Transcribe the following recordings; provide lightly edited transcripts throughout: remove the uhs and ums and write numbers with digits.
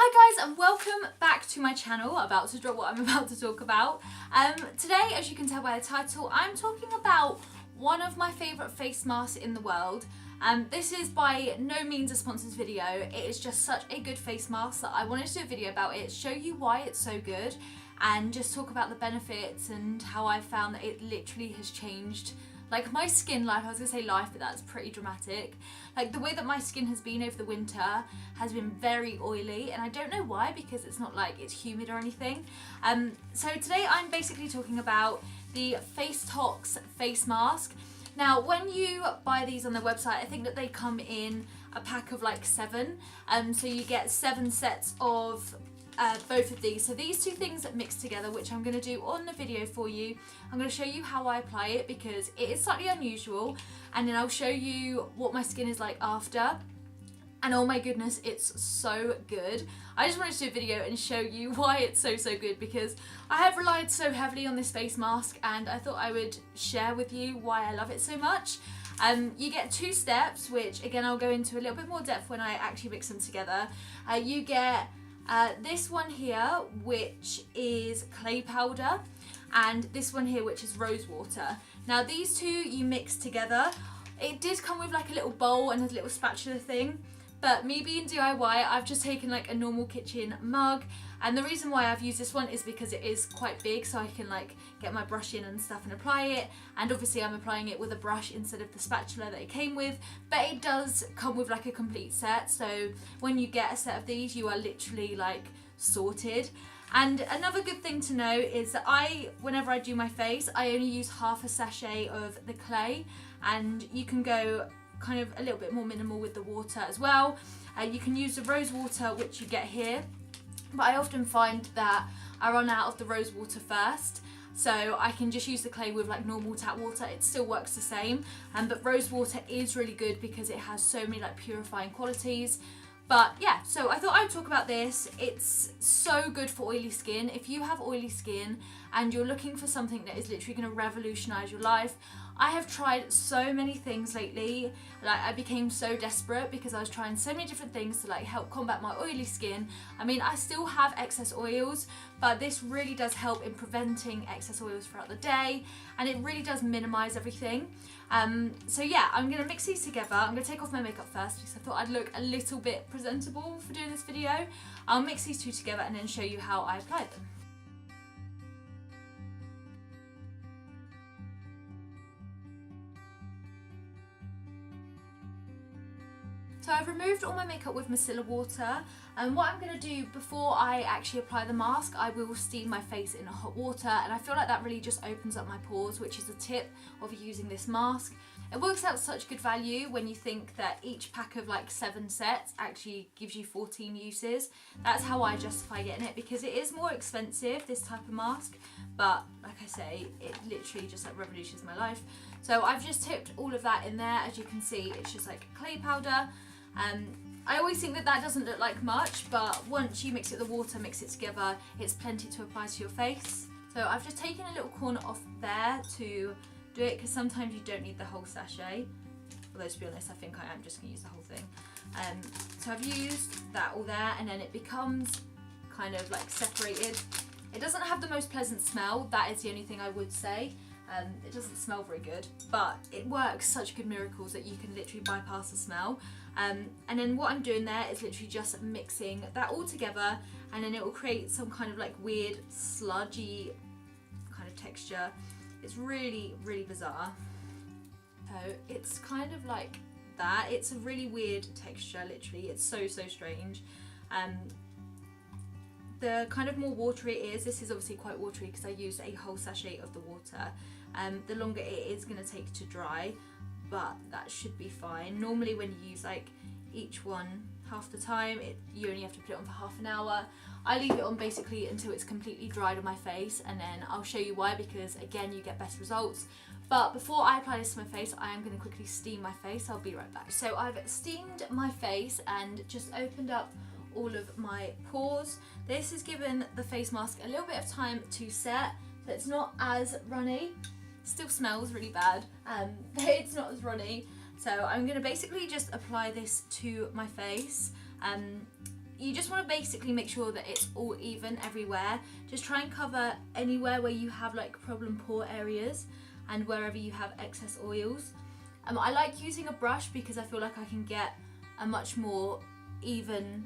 Hi guys and welcome back to my channel, about to drop what I'm about to talk about. Today, as you can tell by the title, I'm talking about one of my favourite face masks in the world. This is by no means a sponsored video, it is just such a good face mask that I wanted to do a video about it, show you why it's so good and just talk about the benefits and how I found that it literally has changed like my skin life. I was gonna say life, but that's pretty dramatic. Like the way that my skin has been over the winter has been very oily, and I don't know why, because it's not like it's humid or anything. So today I'm basically talking about the Facetox face mask. Now when you buy these on their website, I think that they come in a pack of like 7. So you get 7 sets of both of these. So these two things mixed together, which I'm going to do on the video for you. I'm going to show you how I apply it because it is slightly unusual, and then I'll show you what my skin is like after. And oh my goodness, it's so good. I just wanted to do a video and show you why it's so good, because I have relied so heavily on this face mask and I thought I would share with you why I love it so much. You get 2 steps, which again I'll go into a little bit more depth when I actually mix them together. You get this one here, which is clay powder, and this one here, which is rose water. Now these two you mix together. It did come with like a little bowl and a little spatula thing, but me being DIY, I've just taken like a normal kitchen mug, and the reason why I've used this one is because it is quite big, so I can like get my brush in and stuff and apply it, and obviously I'm applying it with a brush instead of the spatula that it came with, but it does come with like a complete set, so when you get a set of these you are literally like sorted. And another good thing to know is that whenever I do my face, I only use half a sachet of the clay, and you can go kind of a little bit more minimal with the water as well. You can use the rose water, which you get here, but I often find that I run out of the rose water first, so I can just use the clay with like normal tap water. It still works the same, but rose water is really good because it has so many like purifying qualities. But yeah, so I thought I'd talk about this. It's so good for oily skin. If you have oily skin and you're looking for something that is literally going to revolutionize your life, I have tried so many things lately. Like I became so desperate because I was trying so many different things to like help combat my oily skin. I mean, I still have excess oils, but this really does help in preventing excess oils throughout the day, and it really does minimize everything. So yeah, I'm gonna mix these together. I'm gonna take off my makeup first because I thought I'd look a little bit presentable for doing this video. I'll mix these two together and then show you how I apply them. So I've removed all my makeup with micellar water, and what I'm going to do before I actually apply the mask, I will steam my face in hot water, and I feel like that really just opens up my pores, which is the tip of using this mask. It works out such good value when you think that each pack of like 7 sets actually gives you 14 uses. That's how I justify getting it, because it is more expensive, this type of mask, but like I say, it literally just like revolutions my life. So I've just tipped all of that in there. As you can see, it's just like clay powder. I always think that that doesn't look like much, but once you mix it with the water, mix it together, it's plenty to apply to your face. So I've just taken a little corner off there to do it, because sometimes you don't need the whole sachet. Although to be honest, I think I am just going to use the whole thing. So I've used that all there, and then it becomes kind of like separated. It doesn't have the most pleasant smell, that is the only thing I would say. It doesn't smell very good, but it works such good miracles that you can literally bypass the smell. And then what I'm doing there is literally just mixing that all together, and then it will create some kind of like weird sludgy kind of texture. It's really bizarre. So it's kind of like that. It's a really weird texture, literally. It's so strange. The kind of more watery it is, this is obviously quite watery because I used a whole sachet of the water. The longer it is going to take to dry, but that should be fine. Normally when you use like each one half the time, you only have to put it on for half an hour. I leave it on basically until it's completely dried on my face, and then I'll show you why, because again you get better results. But before I apply this to my face, I am going to quickly steam my face. I'll be right back. So I've steamed my face and just opened up all of my pores. This has given the face mask a little bit of time to set, so it's not as runny. Still smells really bad, but it's not as runny. So I'm going to basically just apply this to my face. you just want to basically make sure that it's all even everywhere. Just try and cover anywhere where you have like problem pore areas and wherever you have excess oils. I like using a brush because I feel like I can get a much more even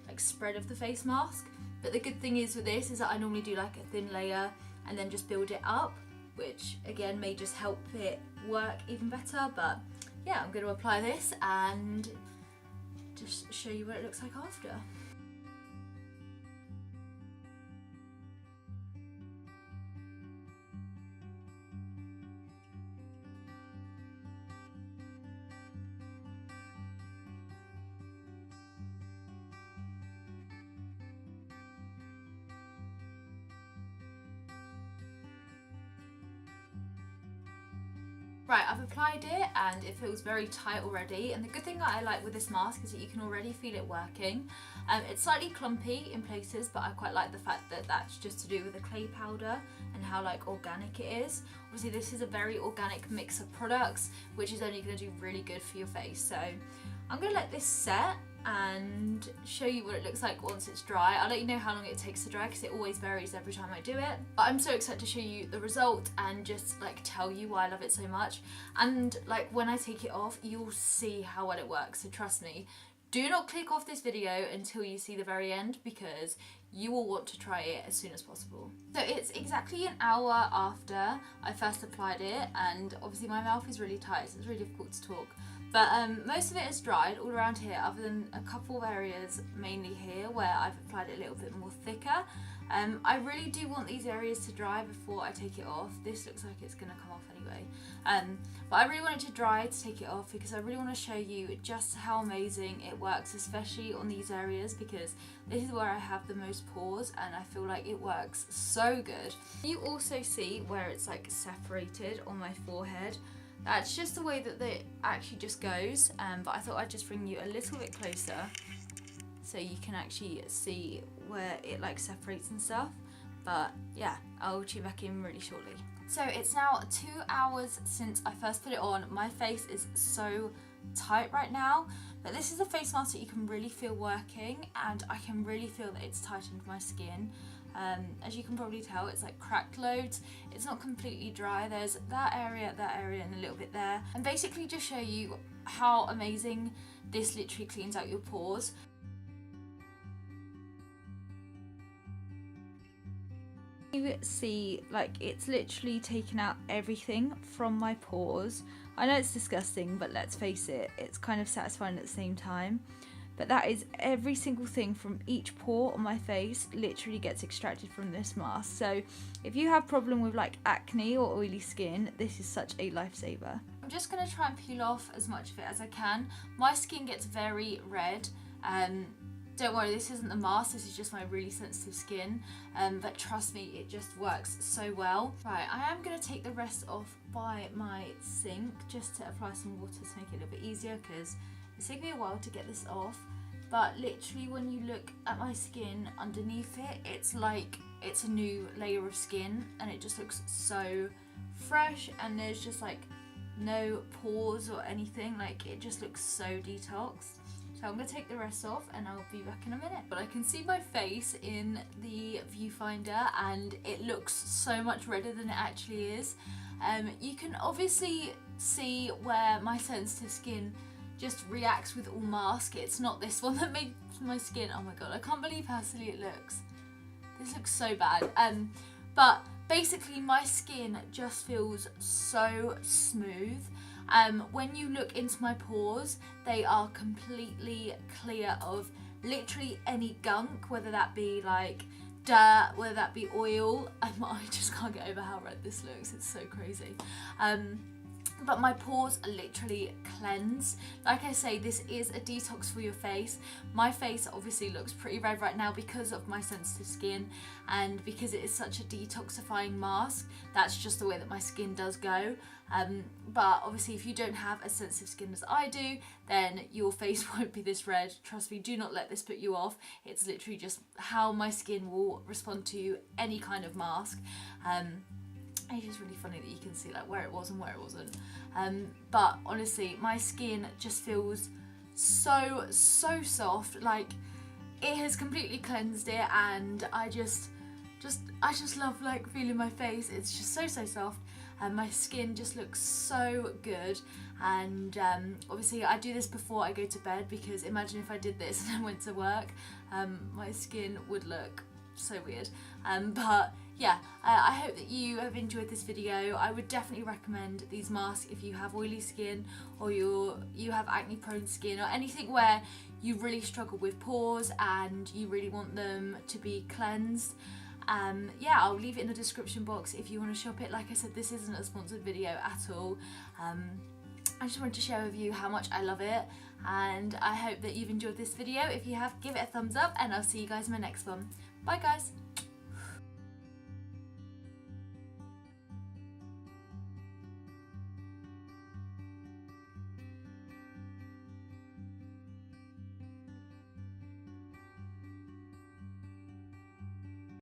like spread of the face mask. But the good thing is with this is that I normally do like a thin layer and then just build it up, which again may just help it work even better. But yeah, I'm going to apply this and just show you what it looks like after. Right, I've applied it and it feels very tight already, and the good thing that I like with this mask is that you can already feel it working. It's slightly clumpy in places, but I quite like the fact that that's just to do with the clay powder and how like organic it is. Obviously this is a very organic mix of products, which is only going to do really good for your face. So I'm going to let this set and show you what it looks like once it's dry. I'll let you know how long it takes to dry because it always varies every time I do it. But I'm so excited to show you the result and just like tell you why I love it so much. And like when I take it off, you'll see how well it works. So trust me, do not click off this video until you see the very end because you will want to try it as soon as possible. So it's exactly an hour after I first applied it, and obviously my mouth is really tight, so it's really difficult to talk. But most of it is dried all around here, other than a couple of areas, mainly here, where I've applied it a little bit more thicker. I really do want these areas to dry before I take it off. This looks like it's going to come off anyway. But I really want it to dry to take it off because I really want to show you just how amazing it works, especially on these areas, because this is where I have the most pores and I feel like it works so good. You also see where it's like separated on my forehead. That's just the way that it actually just goes, but I thought I'd just bring you a little bit closer so you can actually see where it like separates and stuff. But yeah, I'll tune back in really shortly. So it's now 2 hours since I first put it on. My face is so tight right now, but this is a face mask that you can really feel working, and I can really feel that it's tightened my skin. As you can probably tell, it's like cracked loads. It's not completely dry. There's that area, and a little bit there. And basically just show you how amazing this literally cleans out your pores. You see, like, it's literally taken out everything from my pores. I know it's disgusting, but let's face it, it's kind of satisfying at the same time. But that is every single thing from each pore on my face literally gets extracted from this mask. So if you have problem with like acne or oily skin, this is such a lifesaver. I'm just going to try and peel off as much of it as I can. My skin gets very red. Don't worry, this isn't the mask, this is just my really sensitive skin. But trust me, it just works so well. Right, I am going to take the rest off by my sink just to apply some water to make it a little bit easier, because it's taken me a while to get this off. But literally when you look at my skin underneath it, it's like it's a new layer of skin, and it just looks so fresh, and there's just like no pores or anything. Like, it just looks so detoxed. So I'm going to take the rest off and I'll be back in a minute. But I can see my face in the viewfinder and it looks so much redder than it actually is. You can obviously see where my sensitive skin just reacts with all mask. It's not this one that makes my skin, oh my god, I can't believe how silly it looks. This looks so bad. But basically my skin just feels so smooth. When you look into my pores, they are completely clear of literally any gunk, whether that be like dirt, whether that be oil. I just can't get over how red this looks, it's so crazy. But my pores are literally cleansed. Like I say, this is a detox for your face. My face obviously looks pretty red right now because of my sensitive skin, and because it is such a detoxifying mask, that's just the way that my skin does go. But obviously if you don't have as sensitive skin as I do, then your face won't be this red. Trust me, do not let this put you off. It's literally just how my skin will respond to any kind of mask. It's just really funny that you can see like where it was and where it wasn't. But honestly, my skin just feels so soft. Like, it has completely cleansed it, and I just love like feeling my face. It's just so soft, and my skin just looks so good. And obviously I do this before I go to bed, because imagine if I did this and I went to work, my skin would look so weird. But yeah, I hope that you have enjoyed this video. I would definitely recommend these masks if you have oily skin, or you have acne prone skin, or anything where you really struggle with pores and you really want them to be cleansed. Yeah, I'll leave it in the description box if you want to shop it. Like I said, this isn't a sponsored video at all. I just wanted to share with you how much I love it, and I hope that you've enjoyed this video. If you have, give it a thumbs up, and I'll see you guys in my next one. Bye guys!